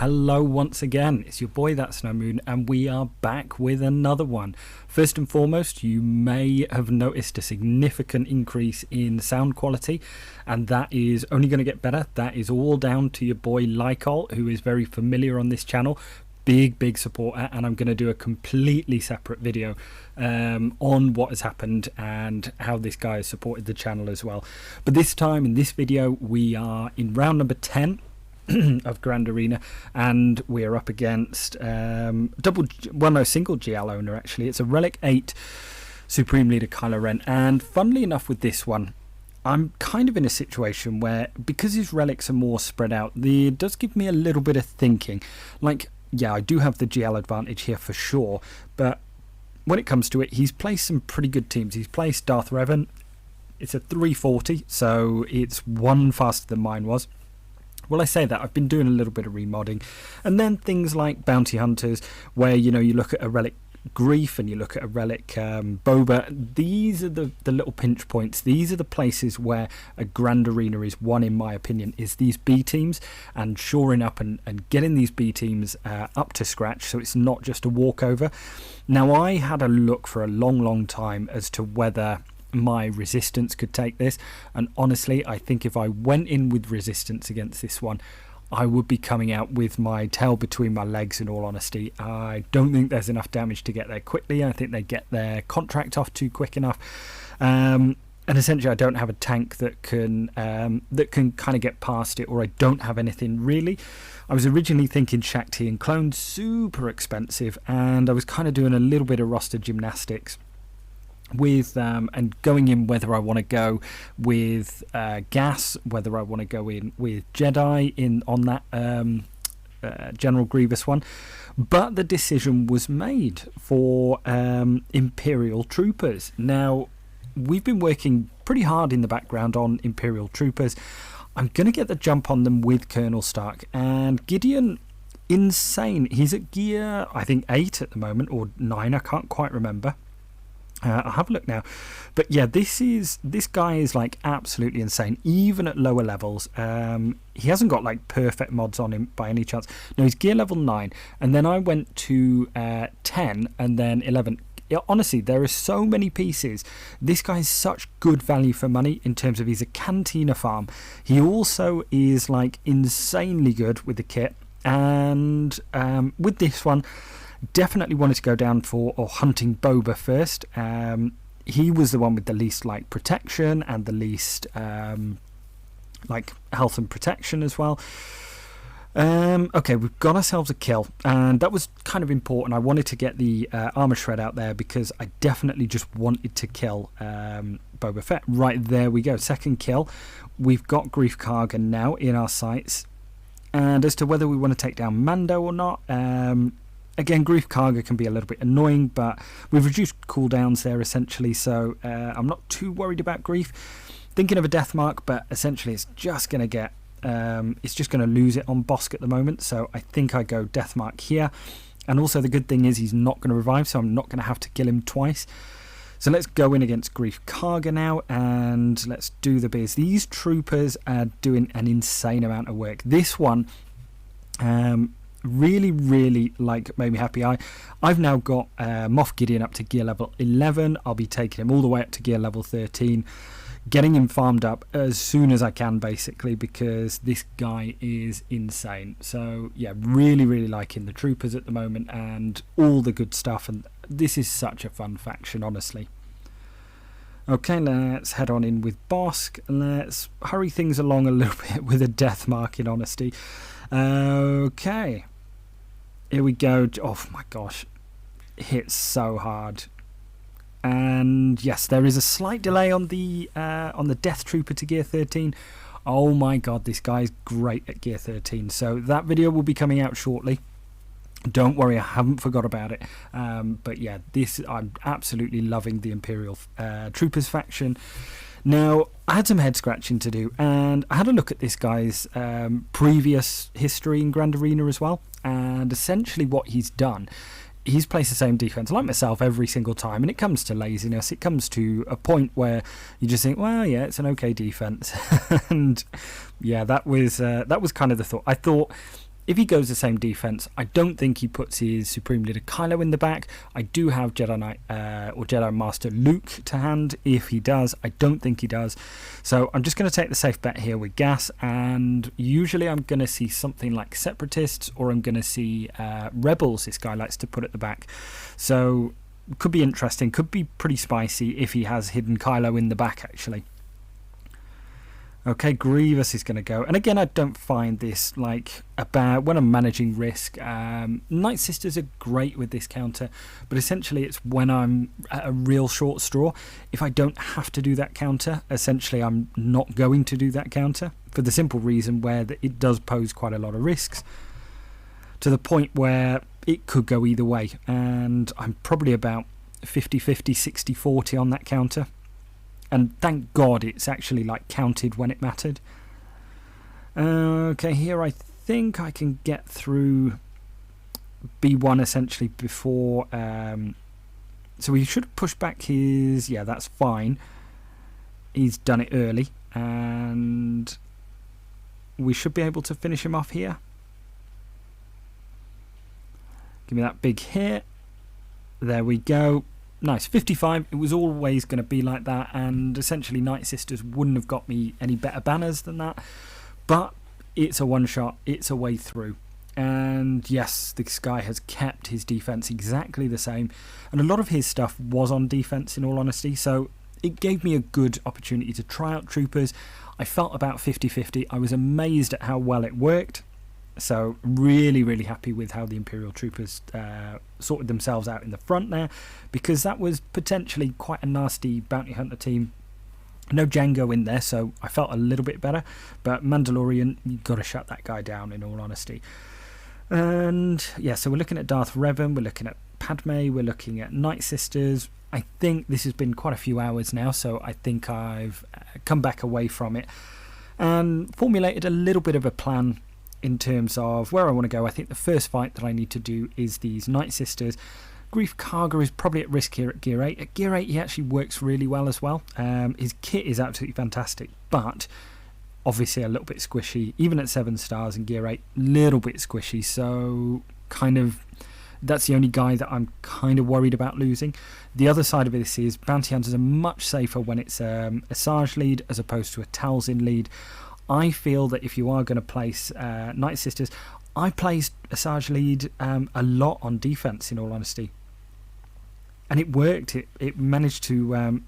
Hello once again, it's your boy That's No Moon, and we are back with another one. First and foremost, you may have noticed a significant increase in sound quality, and that is only going to get better. That is all down to your boy Lycol, who is very familiar on this channel. Big supporter, and I'm going to do a completely separate video on what has happened and how this guy has supported the channel as well. But this time in this video we are in round number 10 of Grand Arena, and we're up against single GL owner actually. It's a Relic 8 Supreme Leader Kylo Ren, and funnily enough with this one I'm kind of in a situation where, because his relics are more spread out, it does give me a little bit of thinking. Like, yeah, I do have the GL advantage here for sure, but when it comes to it, he's placed some pretty good teams. He's placed Darth Revan. It's a 340, so it's one faster than mine was. Well, I say that, I've been doing a little bit of remodding. And then things like Bounty Hunters, where, you know, you look at a Relic Grief and you look at a Relic Boba. These are the little pinch points. These are the places where a Grand Arena is won, in my opinion, is these B teams, and shoring up and getting these B teams up to scratch, so it's not just a walkover. Now, I had a look for a long time as to whether my resistance could take this, and honestly I think if I went in with resistance against this one, I would be coming out with my tail between my legs, in all honesty. I don't think there's enough damage to get there quickly. I think they get their contract off too quick enough, and essentially I don't have a tank that can kind of get past it, or I don't have anything really. I was originally thinking Shakti and Clone, super expensive, and I was kind of doing a little bit of roster gymnastics with and going in whether I want to go with gas, whether I want to go in with Jedi on that General Grievous one. But the decision was made for Imperial Troopers. Now, we've been working pretty hard in the background on Imperial Troopers. I'm going to get the jump on them with Colonel Stark, and Gideon, insane. He's at gear, I think, 8 at the moment, or 9, I can't quite remember. I'll have a look now, but yeah, this guy is like absolutely insane, even at lower levels. He hasn't got like perfect mods on him by any chance. No, he's gear level 9, and then I went to 10 and then 11. Honestly, there are so many pieces. This guy is such good value for money in terms of he's a Cantina farm. He also is like insanely good with the kit, and with this one, definitely wanted to go down for hunting Boba first. He was the one with the least like protection and the least like health and protection as well. Okay, we've got ourselves a kill, and that was kind of important. I wanted to get the armor shred out there because I definitely just wanted to kill Boba Fett. Right, there we go, second kill. We've got Greef Karga now in our sights, and as to whether we want to take down Mando or not, again, Greef Karga can be a little bit annoying, but we've reduced cooldowns there essentially, so I'm not too worried about Greef. Thinking of a death mark, but essentially it's just going to get it's just going to lose it on Bosk at the moment, so I think I go death mark here. And also the good thing is he's not going to revive, so I'm not going to have to kill him twice. So let's go in against Greef Karga now, and let's do the biz. These troopers are doing an insane amount of work. This one really like made me happy. I've now got Moff Gideon up to gear level 11. I'll be taking him all the way up to gear level 13, getting him farmed up as soon as I can, basically, because this guy is insane. So yeah, really liking the troopers at the moment and all the good stuff, and this is such a fun faction, honestly. Okay, let's head on in with Bosk. Let's hurry things along a little bit with a death mark, in honesty. Okay, here we go. Oh my gosh, it hits so hard. And yes, there is a slight delay on the Death Trooper to gear 13. Oh my god, this guy is great at gear 13. So that video will be coming out shortly. Don't worry, I haven't forgot about it. But yeah, I'm absolutely loving the Imperial Troopers faction. Now, I had some head scratching to do, and I had a look at this guy's previous history in Grand Arena as well. And essentially what he's done, he's placed the same defense like myself every single time, and it comes to laziness. It comes to a point where you just think, well, yeah, it's an okay defense. And yeah, that was kind of the thought. I thought if he goes the same defense, I don't think he puts his Supreme Leader Kylo in the back. I do have Jedi Knight or Jedi Master Luke to hand. If he does, I don't think he does. So I'm just going to take the safe bet here with gas, and usually I'm going to see something like Separatists, or I'm going to see Rebels. This guy likes to put at the back. So could be interesting, could be pretty spicy if he has hidden Kylo in the back, actually. Okay, Grievous is going to go. And again, I don't find this like a bad... When I'm managing risk, Night Sisters are great with this counter. But essentially, it's when I'm at a real short straw. If I don't have to do that counter, essentially, I'm not going to do that counter. For the simple reason where it does pose quite a lot of risks. To the point where it could go either way. And I'm probably about 50-50, 60-40 on that counter. And thank God it's actually like counted when it mattered. Okay, here I think I can get through B1 essentially before... so we should push back his... Yeah, that's fine. He's done it early. And we should be able to finish him off here. Give me that big hit. There we go. Nice, 55. It was always going to be like that, and essentially Night Sisters wouldn't have got me any better banners than that. But it's a one-shot, it's a way through. And yes, this guy has kept his defense exactly the same, and a lot of his stuff was on defense, in all honesty, so it gave me a good opportunity to try out troopers. I felt about 50-50. I was amazed at how well it worked. So really, really happy with how the Imperial Troopers sorted themselves out in the front there, because that was potentially quite a nasty bounty hunter team. No Jango in there, so I felt a little bit better. But Mandalorian, you've got to shut that guy down, in all honesty. And yeah, so we're looking at Darth Revan, we're looking at Padme, we're looking at Night Sisters. I think this has been quite a few hours now, so I think I've come back away from it and formulated a little bit of a plan in terms of where I want to go. I think the first fight that I need to do is these Night Sisters. Grief Karga is probably at risk here at Gear 8. At Gear 8 he actually works really well as well. His kit is absolutely fantastic, but obviously a little bit squishy. Even at 7 stars in Gear 8, little bit squishy, so kind of that's the only guy that I'm kind of worried about losing. The other side of this is Bounty Hunters are much safer when it's a Sarge lead as opposed to a Talzin lead. I feel that if you are going to place Night Sisters, I placed a Sarge lead a lot on defense, in all honesty, and it worked. It managed to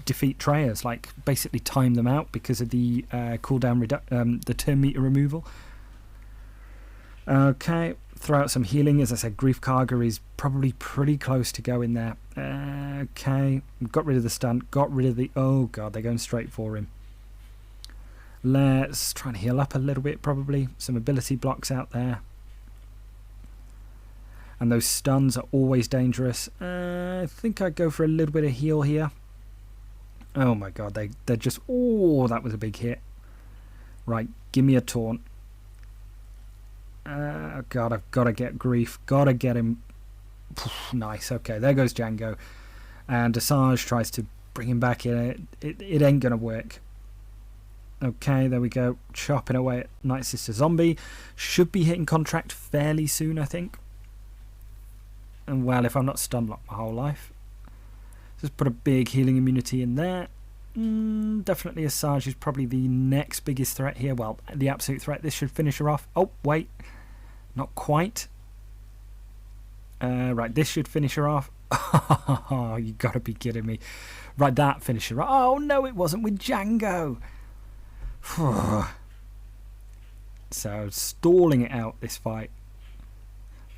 defeat Treyas, like basically time them out because of the cooldown the turn meter removal. Okay, throw out some healing. As I said, Grief Karga is probably pretty close to going there. Okay, got rid of the stunt, got rid of the... Oh god, they're going straight for him. Let's try and heal up a little bit, probably. Some ability blocks out there. And those stuns are always dangerous. I think I'd go for a little bit of heal here. Oh my god, they're just... Oh, that was a big hit. Right, give me a taunt. God, I've got to get Grief. Got to get him. Nice, okay, there goes Jango. And Asajj tries to bring him back in. It ain't going to work. Okay, there we go. Chopping away at Night Sister Zombie. Should be hitting contract fairly soon, I think. And well, if I'm not stun locked my whole life. Just put a big healing immunity in there. Definitely Asajj is probably the next biggest threat here. Well, the absolute threat. This should finish her off. Oh, wait. Not quite. Right, this should finish her off. Oh, you got to be kidding me. Right, that finished her off. Oh, no, it wasn't with Jango. So stalling it out, this fight,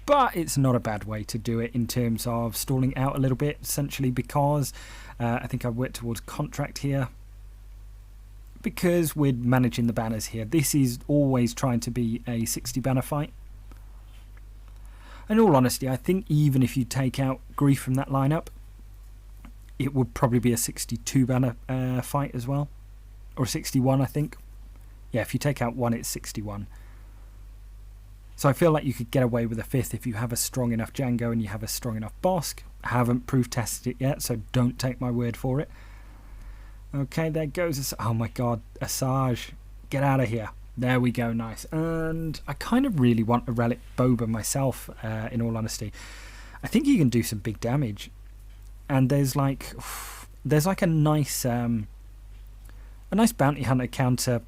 but it's not a bad way to do it in terms of stalling out a little bit, essentially because I think I've worked towards contract here because we're managing the banners here. This is always trying to be a 60 banner fight. In all honesty, I think even if you take out Grief from that lineup, it would probably be a 62 banner fight as well. Or 61, I think. Yeah, if you take out one, it's 61. So I feel like you could get away with a 5th if you have a strong enough Jango and you have a strong enough Bosk. I haven't proof tested it yet, so don't take my word for it. Okay, there goes... Oh my god, Asajj. Get out of here. There we go, nice. And I kind of really want a relic Boba myself, in all honesty. I think he can do some big damage. And there's like a nice bounty hunter counter.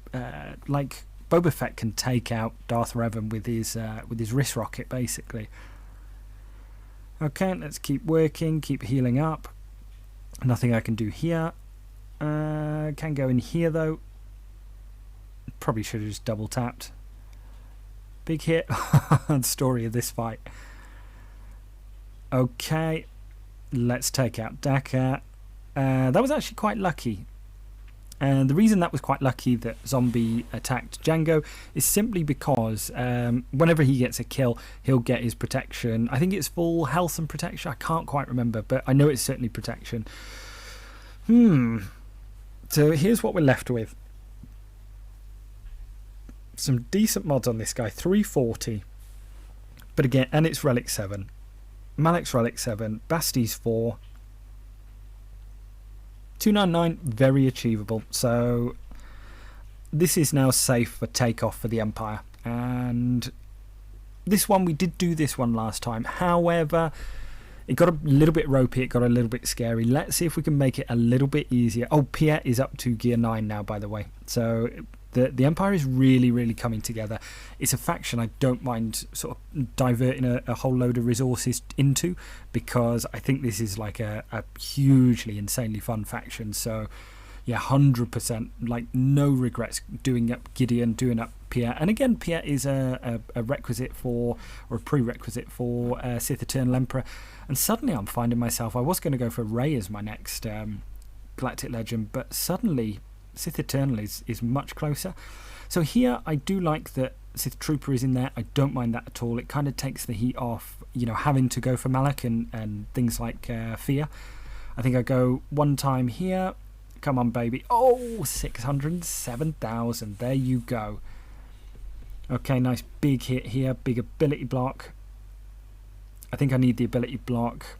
Like Boba Fett can take out Darth Revan with his wrist rocket, basically. Okay, let's keep working, keep healing up. Nothing I can do here. Can go in here though. Probably should have just double tapped. Big hit. Story of this fight. Okay, let's take out Dakar. That was actually quite lucky. And the reason that was quite lucky that Zombie attacked Jango is simply because whenever he gets a kill, he'll get his protection. I think it's full health and protection. I can't quite remember, but I know it's certainly protection. So here's what we're left with. Some decent mods on this guy. 340. But again, and it's Relic 7. Malak's Relic 7. Basti's 4. 299, very achievable. So this is now safe for takeoff for the Empire. And this one, we did do this one last time. However, it got a little bit ropey, it got a little bit scary. Let's see if we can make it a little bit easier. Oh, Piett is up to gear 9 now, by the way. So the Empire is really, really coming together. It's a faction I don't mind sort of diverting a whole load of resources into, because I think this is like a hugely, insanely fun faction. So yeah, 100%, like no regrets doing up Gideon, doing up Piett. And again, Piett is a requisite for, or a prerequisite for Sith Eternal Emperor. And suddenly I'm finding myself, I was going to go for Rey as my next Galactic Legend, but suddenly Sith Eternal is much closer. So here I do like that Sith Trooper is in there. I don't mind that at all. It kind of takes the heat off, you know, having to go for Malak and things like Fear. I think I go one time here. Come on, baby. Oh, 607,000. There you go. Okay, nice big hit here. Big ability block. I think I need the ability block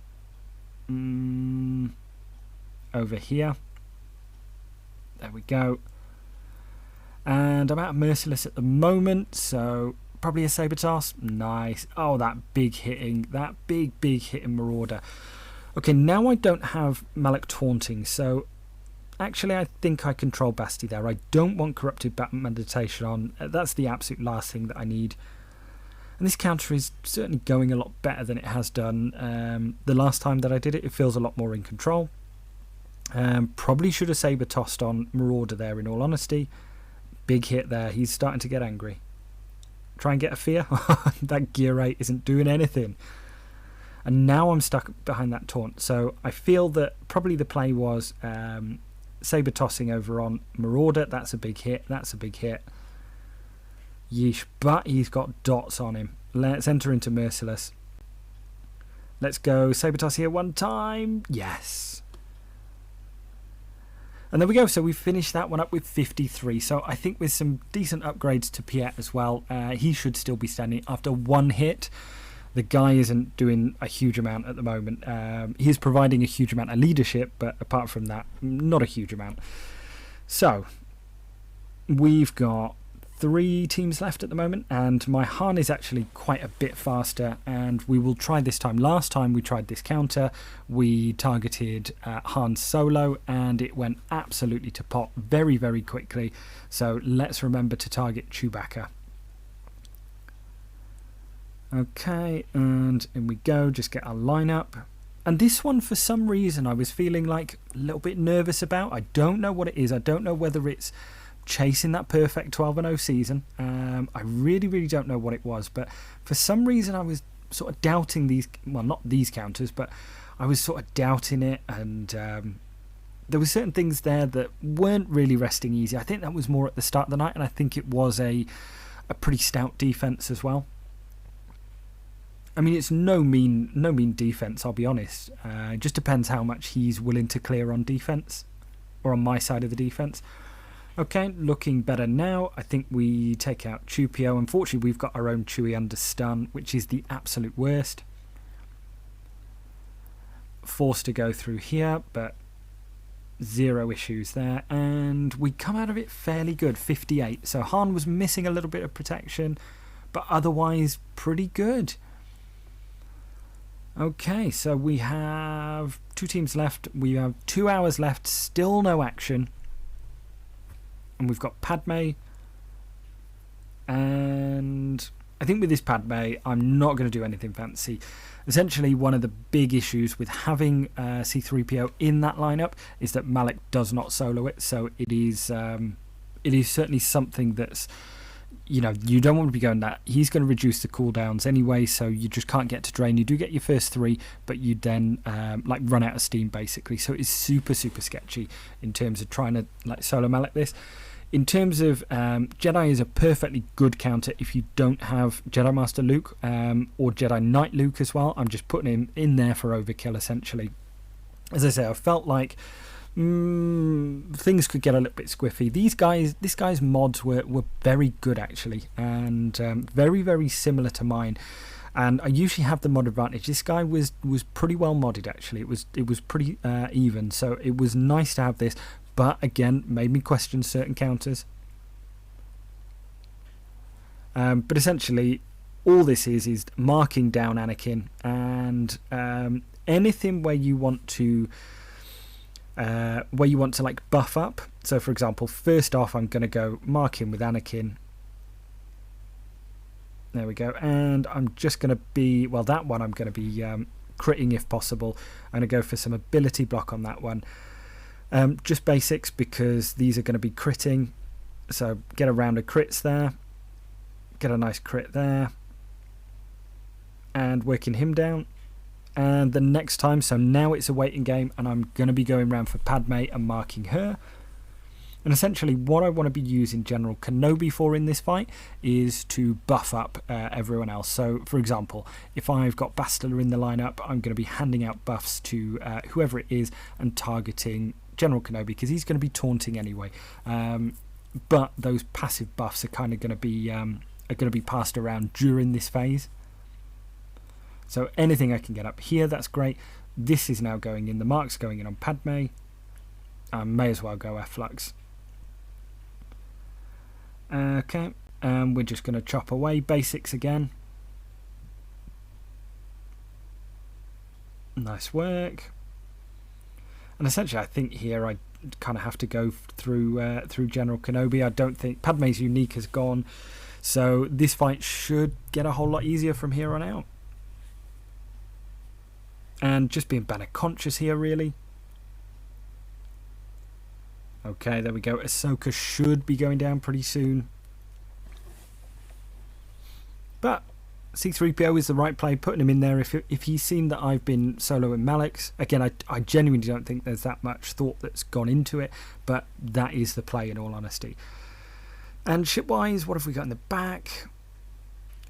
over here. There we go. And I'm out of Merciless at the moment, so probably a Saber Toss. Nice. Oh, that big hitting Marauder. Okay, now I don't have Malak taunting, so actually I think I control Basti there. I don't want Corrupted Battle Meditation on. That's the absolute last thing that I need. And this counter is certainly going a lot better than it has done. The last time that I did it, it feels a lot more in control. Probably should have Saber tossed on Marauder there, in all honesty. Big hit there. He's starting to get angry. Try and get a Fear. That gear 8 isn't doing anything. And now I'm stuck behind that taunt. So I feel that probably the play was Saber tossing over on Marauder. That's a big hit. That's a big hit. Yeesh. But he's got dots on him. Let's enter into Merciless. Let's go Saber toss here one time. Yes. And there we go. So we finished that one up with 53. So I think with some decent upgrades to Piett as well, he should still be standing after one hit. The guy isn't doing a huge amount at the moment. He's providing a huge amount of leadership, but apart from that, not a huge amount. So we've got 3 teams left at the moment, and my Han is actually quite a bit faster, and we will try this time. Last time we tried this counter, we targeted Han solo, and it went absolutely to pot very, very quickly. So let's remember to target Chewbacca. Okay, and in we go, just get our lineup. And this one, for some reason, I was feeling like a little bit nervous about. I don't know what it is. I don't know whether it's chasing that perfect 12-0 season. I really, really don't know what it was, but for some reason I was sort of doubting these, well, not these counters, but I was sort of doubting it, and there were certain things there that weren't really resting easy. I think that was more at the start of the night, and I think it was a pretty stout defense as well. I mean, it's no mean defense, I'll be honest. It just depends how much he's willing to clear on defense, or on my side of the defense. Okay, looking better now. I think we take out Chewpio. Unfortunately, we've got our own Chewie under stun, which is the absolute worst. Forced to go through here, but zero issues there, and we come out of it fairly good, 58. So Han was missing a little bit of protection, but otherwise pretty good. Okay, so we have 2 teams left. We have 2 hours left, still no action. And we've got Padme. And I think with this Padme, I'm not going to do anything fancy. Essentially, one of the big issues with having C-3PO in that lineup is that Malak does not solo it. So it is certainly something that's, you know, you don't want to be going that. He's going to reduce the cooldowns anyway, so you just can't get to drain. You do get your first 3, but you then like run out of steam basically. So it's super sketchy in terms of trying to like solo Malak this. In terms of Jedi is a perfectly good counter if you don't have Jedi Master Luke or Jedi Knight Luke as well. I'm just putting him in there for overkill essentially. As I say, I felt like things could get a little bit squiffy. This guy's mods were very good actually, and very similar to mine. And I usually have the mod advantage. This guy was pretty well modded actually. It was pretty even, so it was nice to have this. But again, made me question certain counters. But essentially, all this is marking down Anakin, and anything where you want to like buff up. So, for example, first off, I'm going to go mark him with Anakin. There we go, and I'm just going to be that one. I'm going to be critting if possible. I'm going to go for some ability block on that one. Just basics because these are going to be critting, so get a round of crits there, get a nice crit there, and working him down. And the next time, so now it's a waiting game, and I'm going to be going around for Padme and marking her. And essentially what I want to be using General Kenobi for in this fight is to buff up everyone else. So for example, if I've got Bastila in the lineup, I'm going to be handing out buffs to whoever it is and targeting General Kenobi because he's going to be taunting anyway. But those passive buffs are kind of going to be passed around during this phase. So anything I can get up here, that's great. This is now going in. The mark's going in on Padme. I may as well go F-Lux. Okay, and we're just going to chop away basics again. Nice work. And essentially I think here I kind of have to go through General Kenobi. I don't think Padme's unique has gone, so this fight should get a whole lot easier from here on out. And just being banner conscious here really. Okay, there we go. Ahsoka should be going down pretty soon. But C-3PO is the right play, putting him in there if he's seen that I've been soloing Malak's. Again, I genuinely don't think there's that much thought that's gone into it, but that is the play in all honesty. And ship-wise, what have we got in the back?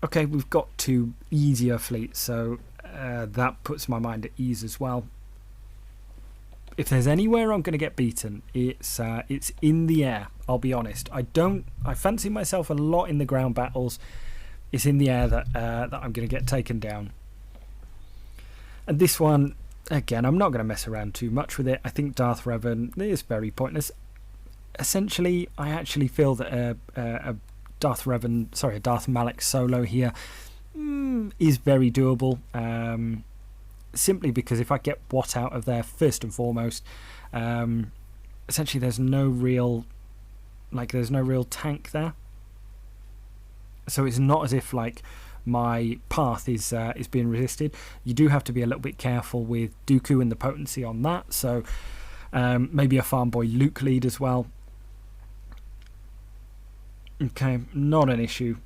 Okay, we've got 2 easier fleets, so that puts my mind at ease as well. If there's anywhere I'm going to get beaten, it's in the air. I'll be honest. I fancy myself a lot in the ground battles. It's in the air that I'm going to get taken down. And this one, again, I'm not going to mess around too much with it. I think Darth Revan is very pointless. Essentially, I actually feel that a Darth Malak solo here is very doable. Simply because if I get Watt out of there first and foremost, essentially there's no real tank there, so it's not as if like my path is being resisted. You do have to be a little bit careful with Dooku and the potency on that, so maybe a farm boy Luke lead as well. Okay, not an issue.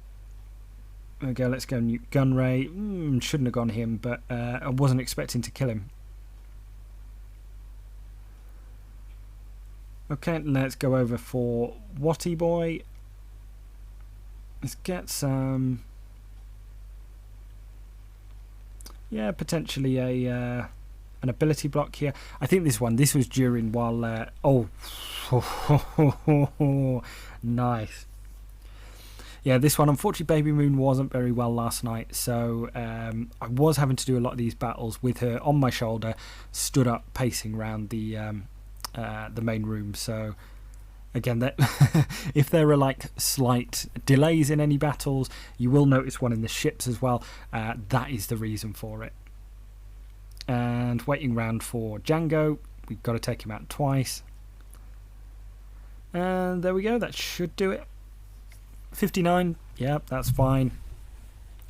Okay, let's go Nuke Gunray. Shouldn't have gone him, but I wasn't expecting to kill him. Okay, let's go over for Watty Boy. Let's get some... yeah, potentially an ability block here. I think this was during while... nice. Yeah, this one, unfortunately, Baby Moon wasn't very well last night, so I was having to do a lot of these battles with her on my shoulder, stood up, pacing around the the main room. So again, that if there are like slight delays in any battles, you will notice one in the ships as well. That is the reason for it. And waiting around for Django. We've got to take him out twice. And there we go. That should do it. 59. Yeah, that's fine.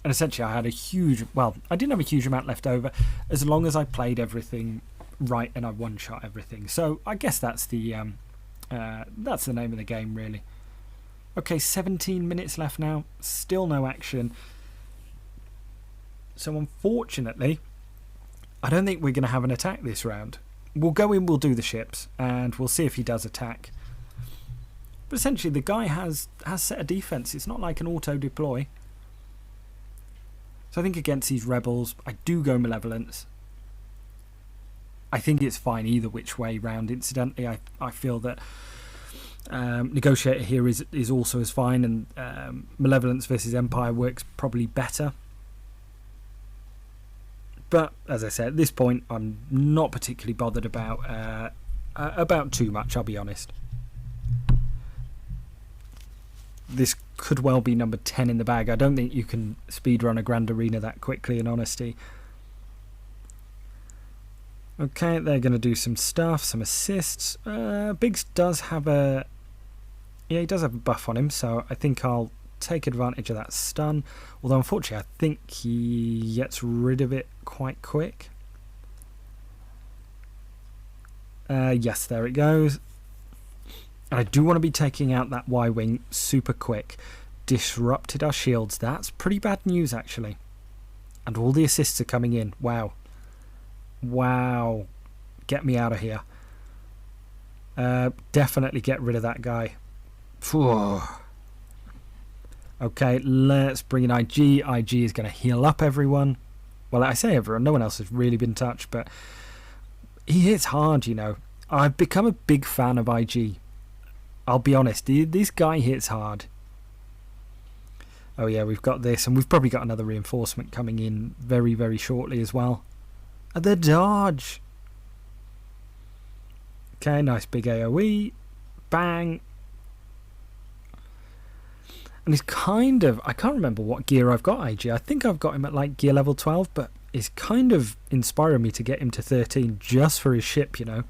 And essentially I had a huge... Well, I didn't have a huge amount left over as long as I played everything right and I one-shot everything. So I guess that's the name of the game, really. Okay, 17 minutes left now. Still no action. So unfortunately, I don't think we're going to have an attack this round. We'll go in, we'll do the ships, and we'll see if he does attack. But essentially, the guy has set a defense. It's not like an auto-deploy. So I think against these rebels, I do go Malevolence. I think it's fine either which way round. Incidentally, I feel that Negotiator here is also as fine, and Malevolence versus Empire works probably better. But as I said, at this point, I'm not particularly bothered about too much, I'll be honest. This could well be number 10 in the bag. I don't think you can speedrun a Grand Arena that quickly, in honesty. Okay, they're going to do some stuff, some assists. Biggs does have a... Yeah, he does have a buff on him, so I think I'll take advantage of that stun. Although, unfortunately, I think he gets rid of it quite quick. Yes, there it goes. And I do want to be taking out that Y-Wing super quick. Disrupted our shields. That's pretty bad news, actually. And all the assists are coming in. Wow. Wow. Get me out of here. Definitely get rid of that guy. Phew. Okay, let's bring in IG. IG is going to heal up everyone. Well, I say everyone. No one else has really been touched, but he hits hard, you know. I've become a big fan of IG. I'll be honest, this guy hits hard. Oh yeah, we've got this, and we've probably got another reinforcement coming in very, very shortly as well. The dodge! Okay, nice big AoE. Bang! And he's kind of... I can't remember what gear I've got IG. I think I've got him at like gear level 12, but it's kind of inspiring me to get him to 13 just for his ship, you know.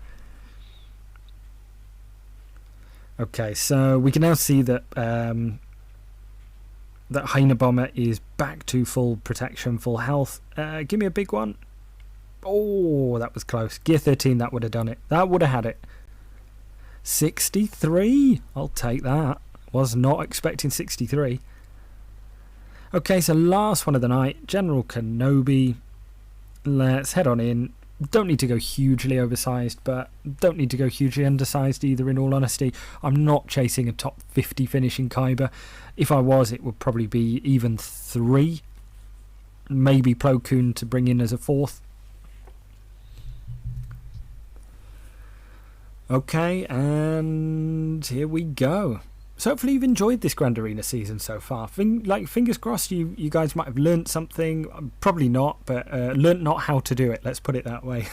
Okay, so we can now see that that Hyena Bomber is back to full protection, full health. Give me a big one. Oh, that was close. Gear 13, that would have done it. That would have had it. 63. I'll take that. Was not expecting 63. Okay, so last one of the night. General Kenobi. Let's head on in. Don't need to go hugely oversized, but don't need to go hugely undersized either, in all honesty. I'm not chasing a top 50 finish in Kyber. If I was, it would probably be even 3. Maybe Plo Koon to bring in as a 4th. Okay, and here we go. So hopefully you've enjoyed this Grand Arena season so far. Fingers crossed you guys might have learnt something. Probably not, but learnt not how to do it. Let's put it that way.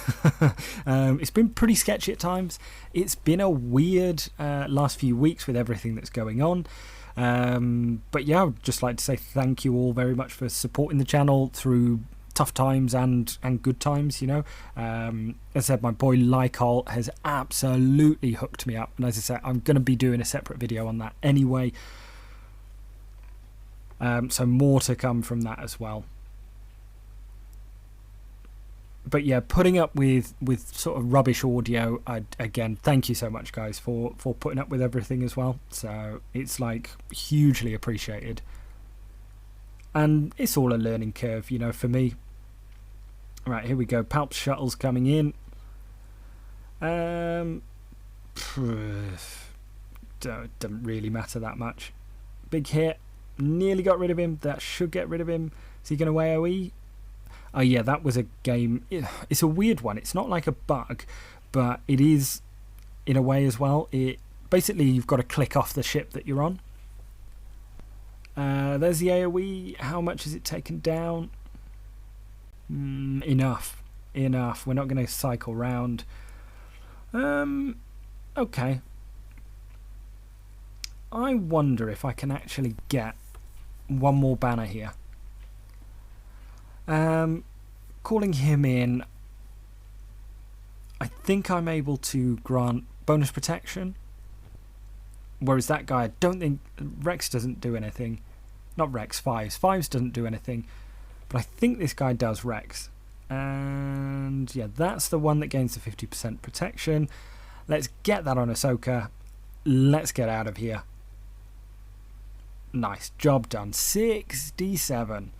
It's been pretty sketchy at times. It's been a weird last few weeks with everything that's going on. But yeah, I would just like to say thank you all very much for supporting the channel through tough times and good times, you know. As I said, my boy Lycol has absolutely hooked me up, and as I said, I'm going to be doing a separate video on that anyway, so more to come from that as well. But yeah, putting up with sort of rubbish audio, again, thank you so much guys for putting up with everything as well. So it's like hugely appreciated, and it's all a learning curve, you know, for me. Right, here we go. Palp shuttles coming in. Doesn't really matter that much. Big hit. Nearly got rid of him. That should get rid of him. Is he going to AoE? Oh yeah, that was a game. It's a weird one. It's not like a bug, but it is in a way as well. It basically, you've got to click off the ship that you're on. There's the AoE. How much is it taken down? Enough. We're not going to cycle round. Okay. I wonder if I can actually get one more banner here. Calling him in, I think I'm able to grant bonus protection. Whereas that guy, I don't think... Rex doesn't do anything. Not Rex, Fives. Fives doesn't do anything. But I think this guy does Rex. And yeah, that's the one that gains the 50% protection. Let's get that on Ahsoka. Let's get out of here. Nice. Job done. 67.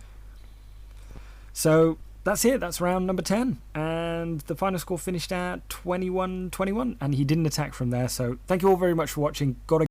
So that's it. That's round number 10. And the final score finished at 21-21. And he didn't attack from there. So thank you all very much for watching. Gotta